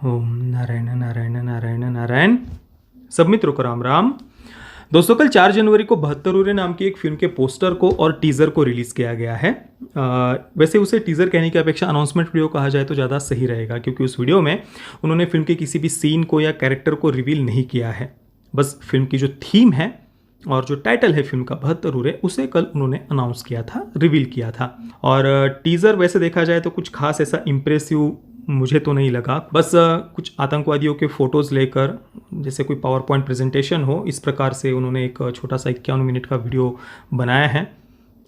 ओम नारायण नारायण नारायण नारायण। सब मित्रों को राम राम। दोस्तों, कल 4 जनवरी को 72 उरे नाम की एक फिल्म के पोस्टर को और टीज़र को रिलीज़ किया गया है। वैसे उसे टीज़र कहने की अपेक्षा अनाउंसमेंट वीडियो कहा जाए तो ज़्यादा सही रहेगा, क्योंकि उस वीडियो में उन्होंने फिल्म के किसी भी सीन को या कैरेक्टर को रिवील नहीं किया है। बस फिल्म की जो थीम है और जो टाइटल है फिल्म का 72 उरे, उसे कल उन्होंने अनाउंस किया था, रिवील किया था। और टीज़र वैसे देखा जाए तो कुछ खास ऐसा इम्प्रेसिव मुझे तो नहीं लगा। बस कुछ आतंकवादियों के फोटोज़ लेकर जैसे कोई पावर पॉइंट प्रेजेंटेशन हो, इस प्रकार से उन्होंने एक छोटा सा 51 मिनट का वीडियो बनाया है।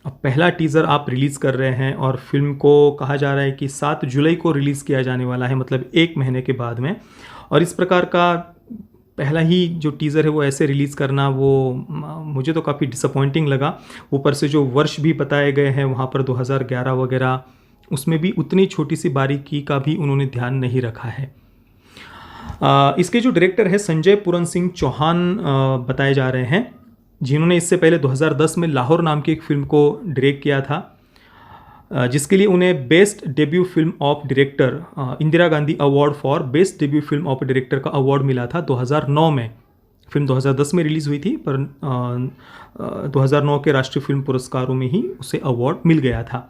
अब पहला टीज़र आप रिलीज़ कर रहे हैं और फिल्म को कहा जा रहा है कि 7 जुलाई को रिलीज़ किया जाने वाला है, मतलब 1 महीने के बाद में। और इस प्रकार का पहला ही जो टीज़र है वो ऐसे रिलीज़ करना, वो मुझे तो काफ़ी डिसअपॉइंटिंग लगा। ऊपर से जो वर्ष भी बताए गए हैं वहाँ पर 2011 वगैरह, उसमें भी उतनी छोटी सी बारीकी का भी उन्होंने ध्यान नहीं रखा है। इसके जो डायरेक्टर है संजय पूरन सिंह चौहान बताए जा रहे हैं, जिन्होंने इससे पहले 2010 में लाहौर नाम की एक फिल्म को डायरेक्ट किया था, जिसके लिए उन्हें best debut film of director Indira Gandhi award for best debut film of director का अवार्ड मिला था 2009 में। फिल्म 2010 में रिलीज़ हुई थी, पर 2009 के राष्ट्रीय फिल्म पुरस्कारों में ही उसे अवार्ड मिल गया था।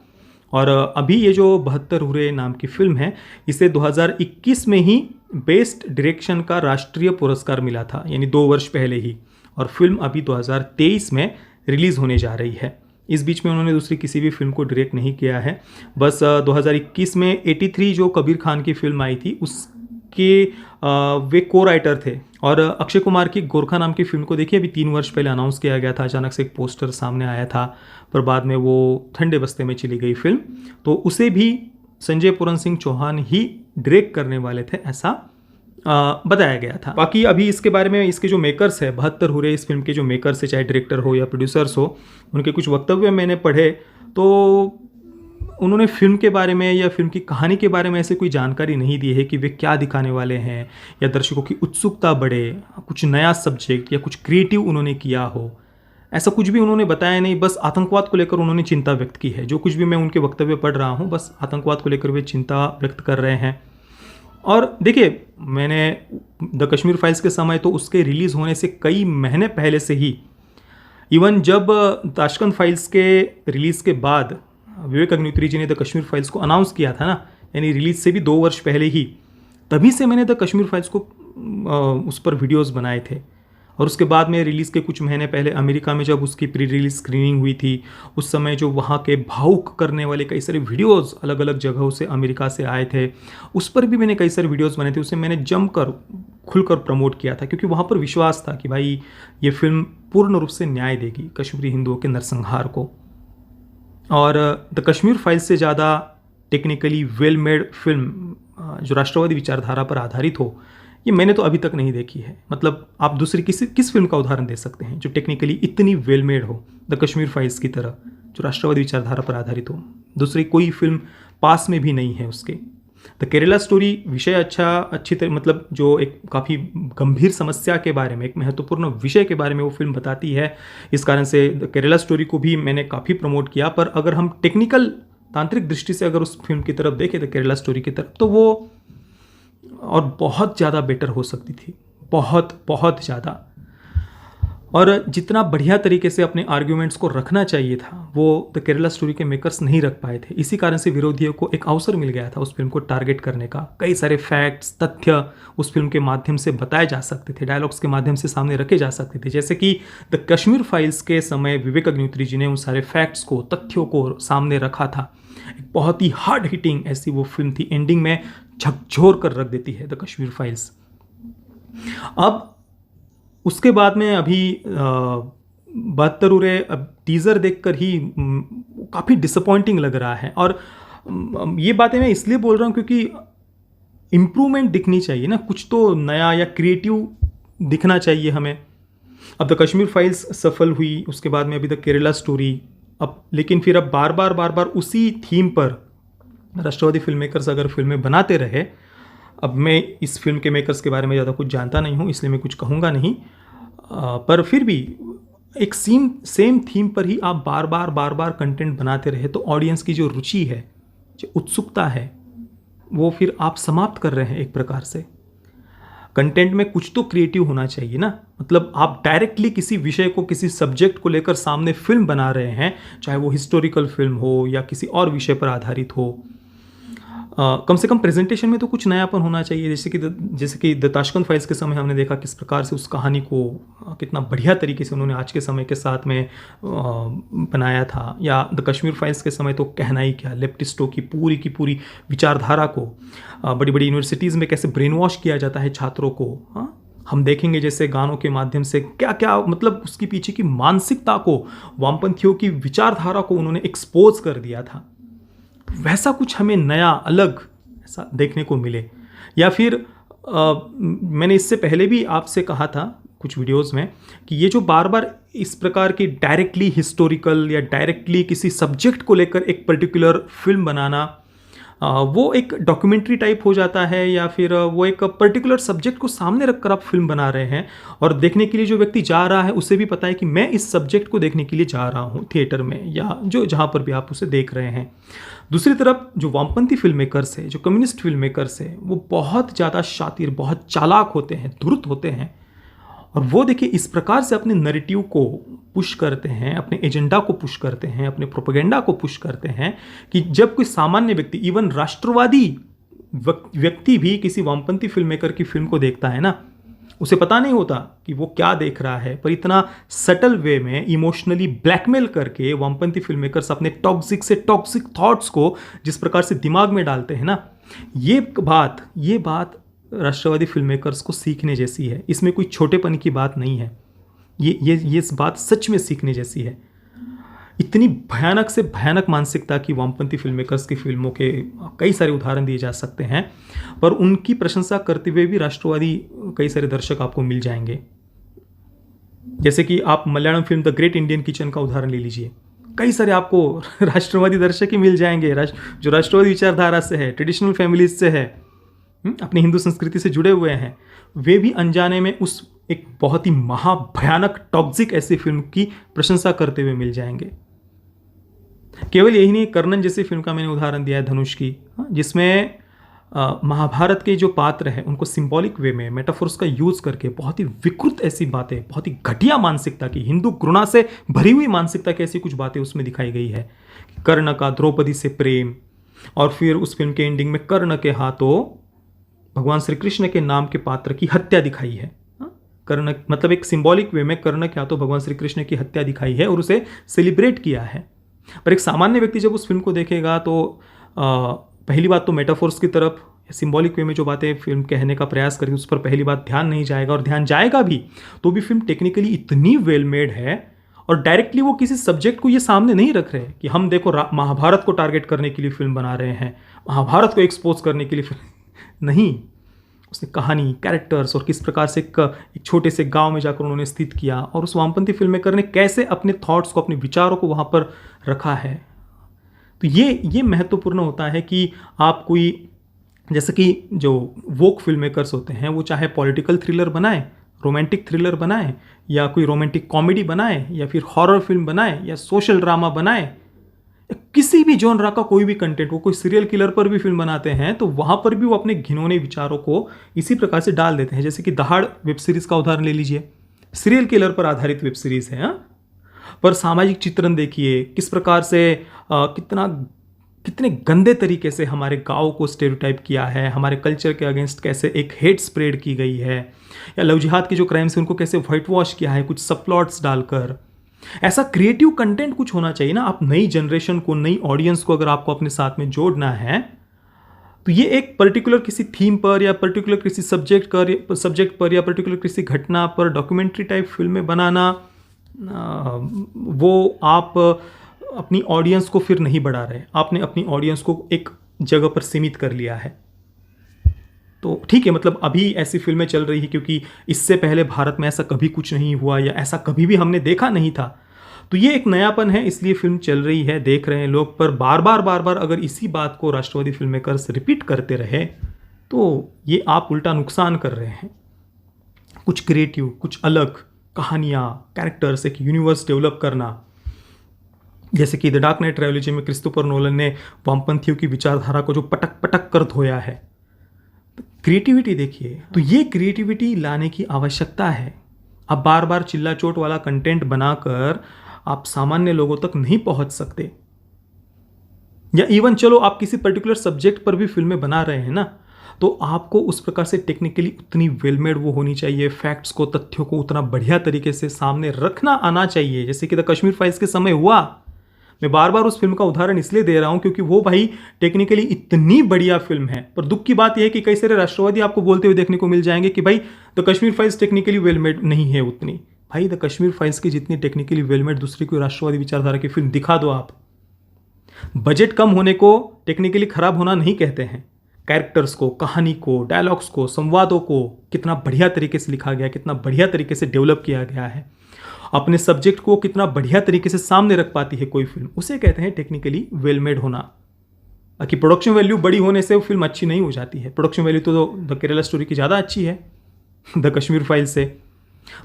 और अभी ये जो 72 उरे नाम की फिल्म है, इसे 2021 में ही बेस्ट डायरेक्शन का राष्ट्रीय पुरस्कार मिला था, यानी 2 वर्ष पहले ही। और फिल्म अभी 2023 में रिलीज़ होने जा रही है। इस बीच में उन्होंने दूसरी किसी भी फिल्म को डायरेक्ट नहीं किया है। बस 2021 में 83 जो कबीर खान की फिल्म आई थी, उसके वे को राइटर थे। और अक्षय कुमार की गोरखा नाम की फिल्म को देखिए, अभी 3 वर्ष पहले अनाउंस किया गया था, अचानक से एक पोस्टर सामने आया था, पर बाद में वो ठंडे बस्ते में चली गई फिल्म। तो उसे भी संजय पूरन सिंह चौहान ही डायरेक्ट करने वाले थे, ऐसा बताया गया था। बाकी अभी इसके बारे में इसके जो मेकर्स है, 72 उरे इस फिल्म के जो मेकर्स है, चाहे डायरेक्टर हो या प्रोड्यूसर्स हो, उनके कुछ वक्तव्य मैंने पढ़े तो उन्होंने फिल्म के बारे में या फिल्म की कहानी के बारे में ऐसे कोई जानकारी नहीं दी है कि वे क्या दिखाने वाले हैं, या दर्शकों की उत्सुकता बढ़े, कुछ नया सब्जेक्ट या कुछ क्रिएटिव उन्होंने किया हो। ऐसा कुछ भी उन्होंने बताया नहीं। बस आतंकवाद को लेकर उन्होंने चिंता व्यक्त की है। जो कुछ भी मैं उनके वक्तव्य पढ़ रहा हूँ, बस आतंकवाद को लेकर वे चिंता व्यक्त कर रहे हैं। और देखिए, मैंने द कश्मीर फाइल्स के समय तो उसके रिलीज़ होने से कई महीने पहले से ही, इवन जब ताशकंद फाइल्स के रिलीज़ के बाद विवेक अग्निहोत्री जी ने द कश्मीर फाइल्स को अनाउंस किया था ना, यानी रिलीज़ से भी 2 वर्ष पहले ही, तभी से मैंने द कश्मीर फाइल्स को उस पर वीडियोस बनाए थे। और उसके बाद में रिलीज़ के कुछ महीने पहले अमेरिका में जब उसकी प्री रिलीज स्क्रीनिंग हुई थी, उस समय जो वहाँ के भावुक करने वाले कई सारे वीडियोस अलग अलग जगहों से अमेरिका से आए थे, उस पर भी मैंने कई सारे वीडियोस बनाए थे। उसे मैंने जमकर खुलकर प्रमोट किया था, क्योंकि वहाँ पर विश्वास था कि भाई ये फिल्म पूर्ण रूप से न्याय देगी कश्मीरी हिंदुओं के नरसंहार को। और द कश्मीर फाइल्स से ज़्यादा टेक्निकली वेल मेड फिल्म जो राष्ट्रवादी विचारधारा पर आधारित हो, ये मैंने तो अभी तक नहीं देखी है। मतलब आप दूसरी किस फिल्म का उदाहरण दे सकते हैं जो टेक्निकली इतनी वेल मेड हो द कश्मीर फाइल्स की तरह, जो राष्ट्रवादी विचारधारा पर आधारित हो? दूसरी कोई फिल्म पास में भी नहीं है उसके। द केरला स्टोरी विषय अच्छी तरह, मतलब जो एक काफ़ी गंभीर समस्या के बारे में, एक महत्वपूर्ण विषय के बारे में वो फिल्म बताती है। इस कारण से द केरला स्टोरी को भी मैंने काफ़ी प्रमोट किया। पर अगर हम टेक्निकल तांत्रिक दृष्टि से अगर उस फिल्म की तरफ देखें, द केरला स्टोरी की तरफ, तो वो और बहुत ज़्यादा बेटर हो सकती थी, बहुत बहुत ज़्यादा। और जितना बढ़िया तरीके से अपने आर्ग्यूमेंट्स को रखना चाहिए था, वो द केरला स्टोरी के मेकर्स नहीं रख पाए थे। इसी कारण से विरोधियों को एक अवसर मिल गया था उस फिल्म को टारगेट करने का। कई सारे फैक्ट्स, तथ्य उस फिल्म के माध्यम से बताए जा सकते थे, डायलॉग्स के माध्यम से सामने रखे जा सकते थे। जैसे कि द कश्मीर फाइल्स के समय विवेक अग्निहोत्री जी ने उन सारे फैक्ट्स को, तथ्यों को सामने रखा था। एक बहुत ही हार्ड हिटिंग ऐसी वो फिल्म थी, एंडिंग में झकझोर कर रख देती है द कश्मीर फाइल्स। अब उसके बाद में अभी 72 उरे अब टीज़र देखकर ही काफ़ी डिसअपॉइंटिंग लग रहा है। और ये बातें मैं इसलिए बोल रहा हूँ क्योंकि इम्प्रूवमेंट दिखनी चाहिए ना, कुछ तो नया या क्रिएटिव दिखना चाहिए हमें। अब द कश्मीर फाइल्स सफल हुई, उसके बाद में अभी द केरला स्टोरी, अब लेकिन फिर अब बार बार उसी थीम पर राष्ट्रवादी फिल्म मेकर्स अगर फिल्में बनाते रहे। अब मैं इस फिल्म के मेकर्स के बारे में ज़्यादा कुछ जानता नहीं हूँ, इसलिए मैं कुछ कहूँगा नहीं, पर फिर भी एक सेम थीम पर ही आप बार बार कंटेंट बनाते रहे तो ऑडियंस की जो रुचि है, जो उत्सुकता है, वो फिर आप समाप्त कर रहे हैं एक प्रकार से। कंटेंट में कुछ तो क्रिएटिव होना चाहिए ना। मतलब आप डायरेक्टली किसी विषय को, किसी सब्जेक्ट को लेकर सामने फिल्म बना रहे हैं, चाहे वो हिस्टोरिकल फिल्म हो या किसी और विषय पर आधारित हो, कम से कम प्रेजेंटेशन में तो कुछ नयापन होना चाहिए। जैसे कि द ताशकंद फाइल्स के समय हमने देखा किस प्रकार से उस कहानी को कितना बढ़िया तरीके से उन्होंने आज के समय के साथ में बनाया था, या द कश्मीर फाइल्स के समय तो कहना ही क्या, लेफ्टिस्टों की पूरी विचारधारा को बड़ी बड़ी यूनिवर्सिटीज़ में कैसे ब्रेन वॉश किया जाता है छात्रों को। हम देखेंगे जैसे गानों के माध्यम से क्या क्या, मतलब उसकी पीछे की मानसिकता को, वामपंथियों की विचारधारा को उन्होंने एक्सपोज कर दिया था। वैसा कुछ हमें नया अलग ऐसा देखने को मिले। या फिर मैंने इससे पहले भी आपसे कहा था कुछ वीडियोस में कि ये जो बार बार इस प्रकार की डायरेक्टली हिस्टोरिकल या डायरेक्टली किसी सब्जेक्ट को लेकर एक पर्टिकुलर फिल्म बनाना, वो एक डॉक्यूमेंट्री टाइप हो जाता है, या फिर वो एक पर्टिकुलर सब्जेक्ट को सामने रखकर आप फिल्म बना रहे हैं और देखने के लिए जो व्यक्ति जा रहा है उसे भी पता है कि मैं इस सब्जेक्ट को देखने के लिए जा रहा हूँ थिएटर में, या जो जहाँ पर भी आप उसे देख रहे हैं। दूसरी तरफ जो वामपंथी फिल्म मेकर्स है, जो कम्युनिस्ट फिल्म मेकर्स है, वो बहुत ज़्यादा शातिर, बहुत चालाक होते हैं, धूर्त होते हैं। और वो देखिए इस प्रकार से अपने नैरेटिव को पुश करते हैं, अपने एजेंडा को पुश करते हैं, अपने प्रोपेगेंडा को पुश करते हैं कि जब कोई सामान्य व्यक्ति, इवन राष्ट्रवादी व्यक्ति भी किसी वामपंथी फिल्म मेकर की फिल्म को देखता है ना, उसे पता नहीं होता कि वो क्या देख रहा है, पर इतना सटल वे में इमोशनली ब्लैकमेल करके वामपंथी फिल्म मेकर्स अपने टॉक्सिक से टॉक्सिक थॉट्स को जिस प्रकार से दिमाग में डालते हैं ना, ये बात राष्ट्रवादी फिल्म मेकर्स को सीखने जैसी है। इसमें कोई छोटेपन की बात नहीं है, ये इस बात सच में सीखने जैसी है। इतनी भयानक से भयानक मानसिकता की वामपंथी फिल्म मेकर्स की फिल्मों के कई सारे उदाहरण दिए जा सकते हैं, पर उनकी प्रशंसा करते हुए भी राष्ट्रवादी कई सारे दर्शक आपको मिल जाएंगे। जैसे कि आप Malayalam film the great Indian kitchen का उदाहरण ले लीजिए, कई सारे आपको राष्ट्रवादी दर्शक ही मिल जाएंगे, जो राष्ट्रवादी विचारधारा से है, ट्रेडिशनल फैमिलीज से है, अपनी हिंदू संस्कृति से जुड़े हुए हैं। वे भी अनजाने में उस एक बहुत ही महाभयानक टॉक्सिक ऐसी फिल्म की प्रशंसा करते हुए मिल जाएंगे। केवल यही नहीं, कर्णन जैसी फिल्म का मैंने उदाहरण दिया है धनुष की, जिसमें महाभारत के जो पात्र हैं उनको सिंबॉलिक वे में मेटाफोर्स का यूज करके बहुत ही विकृत ऐसी बातें, बहुत ही घटिया मानसिकता की, हिंदू घृणा से भरी हुई मानसिकता की ऐसी कुछ बातें उसमें दिखाई गई है। कर्ण का द्रौपदी से प्रेम, और फिर उस फिल्म के एंडिंग में कर्ण के हाथों भगवान श्री कृष्ण के नाम के पात्र की हत्या दिखाई है। कर्ण मतलब एक सिंबॉलिक वे में कर्ण के हाथों भगवान श्री कृष्ण की हत्या दिखाई है और उसे सेलिब्रेट किया है। पर एक सामान्य व्यक्ति जब उस फिल्म को देखेगा तो पहली बात तो मेटाफोर्स की तरफ, सिंबॉलिक वे में जो बातें फिल्म कहने का प्रयास करेगी उस पर पहली बात ध्यान नहीं जाएगा, और ध्यान जाएगा भी तो भी फिल्म टेक्निकली इतनी वेल मेड है और डायरेक्टली वो किसी सब्जेक्ट को ये सामने नहीं रख रहे कि हम देखो महाभारत को टारगेट करने के लिए फिल्म बना रहे हैं, महाभारत को एक्सपोज करने के लिए फिल्म नहीं। उसने कहानी, कैरेक्टर्स और किस प्रकार से एक छोटे से गांव में जाकर उन्होंने स्थित किया, और उस वामपंथी फिल्म मेकर ने कैसे अपने थॉट्स को, अपने विचारों को वहाँ पर रखा है। तो ये महत्वपूर्ण होता है कि आप कोई, जैसे कि जो वोक फिल्म मेकर्स होते हैं वो चाहे पॉलिटिकल थ्रिलर बनाए, रोमांटिक थ्रिलर बनाए, या कोई रोमांटिक कॉमेडी बनाए, या फिर हॉरर फिल्म बनाए, या सोशल ड्रामा बनाए, किसी भी जॉनरा का कोई भी कंटेंट, वो कोई सीरियल किलर पर भी फिल्म बनाते हैं तो वहां पर भी वो अपने घिनौने विचारों को इसी प्रकार से डाल देते हैं। जैसे कि दहाड़ वेब सीरीज का उदाहरण ले लीजिए, सीरियल किलर पर आधारित वेब सीरीज है, पर सामाजिक चित्रण देखिए किस प्रकार से कितने गंदे तरीके से हमारे गाँव को स्टेरियोटाइप किया है, हमारे कल्चर के अगेंस्ट कैसे एक हेट स्प्रेड की गई है, या लव जिहाद के जो क्राइम्स हैं उनको कैसे व्हाइट वॉश किया है कुछ सब प्लॉट्स डालकर। ऐसा क्रिएटिव कंटेंट कुछ होना चाहिए ना। आप नई जनरेशन को, नई ऑडियंस को अगर आपको अपने साथ में जोड़ना है तो ये एक पर्टिकुलर किसी थीम पर, या पर्टिकुलर किसी सब्जेक्ट पर, या पर्टिकुलर किसी घटना पर डॉक्यूमेंट्री टाइप फिल्में बनाना, वो आप अपनी ऑडियंस को फिर नहीं बढ़ा रहे, आपने अपनी ऑडियंस को एक जगह पर सीमित कर लिया है। तो ठीक है, मतलब अभी ऐसी फिल्में चल रही है क्योंकि इससे पहले भारत में ऐसा कभी कुछ नहीं हुआ, या ऐसा कभी भी हमने देखा नहीं था, तो ये एक नयापन है, इसलिए फिल्म चल रही है, देख रहे हैं लोग। पर बार बार अगर इसी बात को राष्ट्रवादी फिल्म मेकर्स रिपीट करते रहे तो ये आप उल्टा नुकसान कर रहे हैं। कुछ क्रिएटिव, कुछ अलग कहानियाँ, कैरेक्टर्स, एक यूनिवर्स डेवलप करना, जैसे कि द डार्क नाइट ट्रायलॉजी में क्रिस्टोफर नोलन ने वामपंथियों की विचारधारा को जो पटक कर धोया है, क्रिएटिविटी देखिए, तो ये क्रिएटिविटी लाने की आवश्यकता है। अब बार बार चिल्ला चोट वाला कंटेंट बनाकर आप सामान्य लोगों तक नहीं पहुंच सकते। या इवन चलो आप किसी पर्टिकुलर सब्जेक्ट पर भी फिल्में बना रहे हैं ना, तो आपको उस प्रकार से टेक्निकली उतनी वेलमेड वो होनी चाहिए, फैक्ट्स को, तथ्यों को उतना बढ़िया तरीके से सामने रखना आना चाहिए, जैसे कि द कश्मीर फाइल्स के समय हुआ। मैं बार बार उस फिल्म का उदाहरण इसलिए दे रहा हूं क्योंकि वो भाई टेक्निकली इतनी बढ़िया फिल्म है। पर दुख की बात यह है कि कई सारे राष्ट्रवादी आपको बोलते हुए देखने को मिल जाएंगे कि भाई the Kashmir files technically Velmed नहीं है उतनी। भाई द कश्मीर फाइल्स की जितनी टेक्निकली वेलमेड दूसरी कोई राष्ट्रवादी विचारधारा की फिल्म दिखा दो आप। बजट कम होने को टेक्निकली खराब होना नहीं कहते हैं। कैरेक्टर्स को, कहानी को, डायलॉग्स को, संवादों को कितना बढ़िया तरीके से लिखा गया, कितना बढ़िया तरीके से डेवलप किया गया है, अपने सब्जेक्ट को कितना बढ़िया तरीके से सामने रख पाती है कोई फिल्म, उसे कहते हैं टेक्निकली वेल मेड होना। बाकी प्रोडक्शन वैल्यू बड़ी होने से वो फिल्म अच्छी नहीं हो जाती है। प्रोडक्शन वैल्यू तो द केरला स्टोरी की ज़्यादा अच्छी है द कश्मीर फाइल से।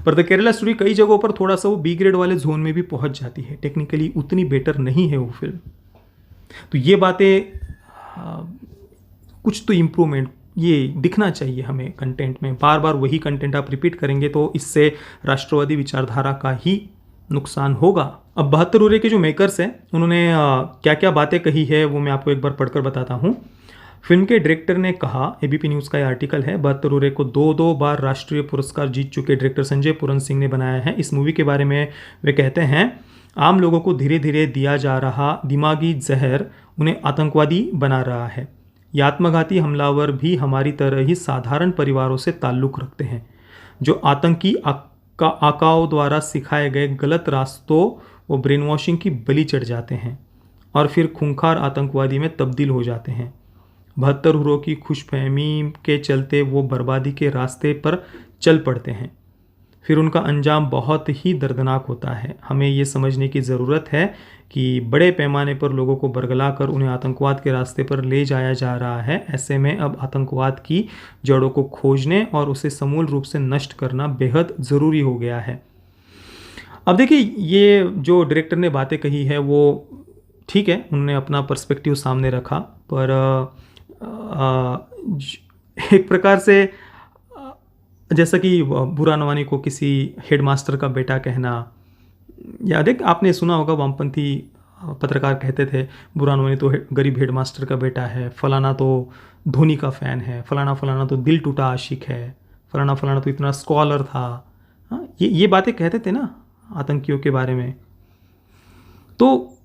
पर द केरला स्टोरी कई जगहों पर थोड़ा सा वो बी ग्रेड वाले जोन में भी पहुंच जाती है, टेक्निकली उतनी बेटर नहीं है वो फिल्म। तो ये बातें कुछ तो इम्प्रूवमेंट ये दिखना चाहिए हमें कंटेंट में। बार बार वही कंटेंट आप रिपीट करेंगे तो इससे राष्ट्रवादी विचारधारा का ही नुकसान होगा। अब 72 उरे के जो मेकर्स हैं उन्होंने क्या क्या बातें कही है वो मैं आपको एक बार पढ़कर बताता हूँ। फिल्म के डायरेक्टर ने कहा, एबीपी न्यूज़ का ये आर्टिकल है, 72 उरे को 2 बार राष्ट्रीय पुरस्कार जीत चुके डायरेक्टर संजय पूरन सिंह ने बनाया है। इस मूवी के बारे में वे कहते हैं, आम लोगों को धीरे धीरे दिया जा रहा दिमागी जहर उन्हें आतंकवादी बना रहा है। ये आत्मघाती हमलावर भी हमारी तरह ही साधारण परिवारों से ताल्लुक़ रखते हैं, जो आतंकी आकाओं द्वारा सिखाए गए गलत रास्तों व ब्रेन वॉशिंग की बलि चढ़ जाते हैं और फिर खूंखार आतंकवादी में तब्दील हो जाते हैं। 72 हुरों की खुशफहमी के चलते वो बर्बादी के रास्ते पर चल पड़ते हैं, फिर उनका अंजाम बहुत ही दर्दनाक होता है। हमें ये समझने की ज़रूरत है कि बड़े पैमाने पर लोगों को बरगलाकर उन्हें आतंकवाद के रास्ते पर ले जाया जा रहा है। ऐसे में अब आतंकवाद की जड़ों को खोजने और उसे समूल रूप से नष्ट करना बेहद ज़रूरी हो गया है। अब देखिए, ये जो डायरेक्टर ने बातें कही है वो ठीक है, उन्होंने अपना पर्सपेक्टिव सामने रखा, पर एक प्रकार से जैसा कि बुरा नवानी को किसी हेडमास्टर का बेटा कहना, या देख आपने सुना होगा वामपंथी पत्रकार कहते थे बुरा नवानी तो गरीब हेडमास्टर का बेटा है, फलाना तो धोनी का फ़ैन है, फलाना फलाना तो दिल टूटा आशिक है, फलाना फलाना तो इतना स्कॉलर था। हाँ, ये बातें कहते थे ना आतंकियों के बारे में। तो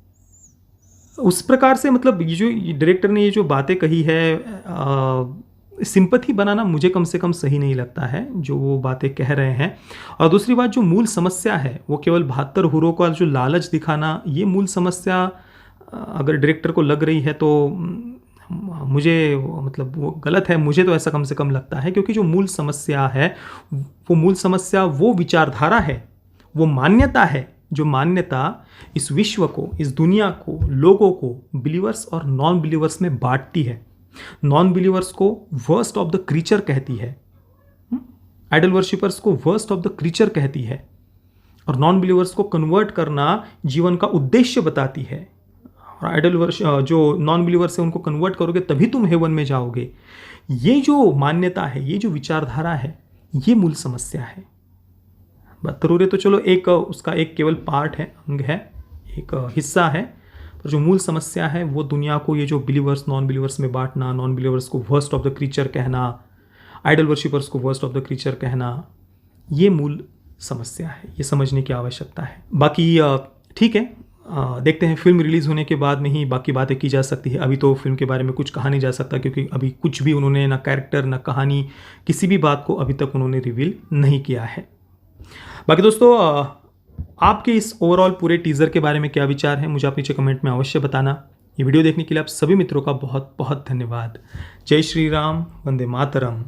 उस प्रकार से मतलब ये जो डायरेक्टर ने ये जो बातें कही है, सिंपैथी बनाना मुझे कम से कम सही नहीं लगता है जो वो बातें कह रहे हैं। और दूसरी बात, जो मूल समस्या है वो केवल 72 हुरों का जो लालच दिखाना, ये मूल समस्या अगर डायरेक्टर को लग रही है तो मुझे मतलब वो गलत है, मुझे तो ऐसा कम से कम लगता है। क्योंकि जो मूल समस्या है वो मूल समस्या वो विचारधारा है, वो मान्यता है, जो मान्यता इस विश्व को, इस दुनिया को, लोगों को बिलीवर्स और नॉन बिलीवर्स में बांटती है। नॉन बिलीवर्स को वर्स्ट ऑफ द क्रीचर कहती है, आइडल वर्शिपर्स को वर्स्ट ऑफ द क्रीचर कहती है, और नॉन बिलीवर्स को कन्वर्ट करना जीवन का उद्देश्य बताती है। और आइडल वर्श जो नॉन बिलीवर्स है उनको कन्वर्ट करोगे तभी तुम हेवन में जाओगे। ये जो मान्यता है, ये जो विचारधारा है, ये मूल समस्या है। 72 उरे तो चलो एक उसका एक केवल पार्ट है, अंग है, एक हिस्सा है, पर जो मूल समस्या है वो दुनिया को ये जो बिलीवर्स नॉन बिलीवर्स में बांटना, नॉन बिलीवर्स को वर्स्ट ऑफ द क्रीचर कहना, आइडल वर्शिपर्स को वर्स्ट ऑफ द क्रीचर कहना, ये मूल समस्या है। ये समझने की आवश्यकता है। बाकी ठीक है, देखते हैं फिल्म रिलीज़ होने के बाद में ही बाकी बातें की जा सकती है। अभी तो फिल्म के बारे में कुछ कहा नहीं जा सकता क्योंकि अभी कुछ भी उन्होंने ना कैरेक्टर ना कहानी, किसी भी बात को अभी तक उन्होंने रिवील नहीं किया है। बाकी दोस्तों, आपके इस ओवरऑल पूरे टीज़र के बारे में क्या विचार है, मुझे आप नीचे कमेंट में अवश्य बताना। ये वीडियो देखने के लिए आप सभी मित्रों का बहुत बहुत धन्यवाद। जय श्री राम, वंदे मातरम।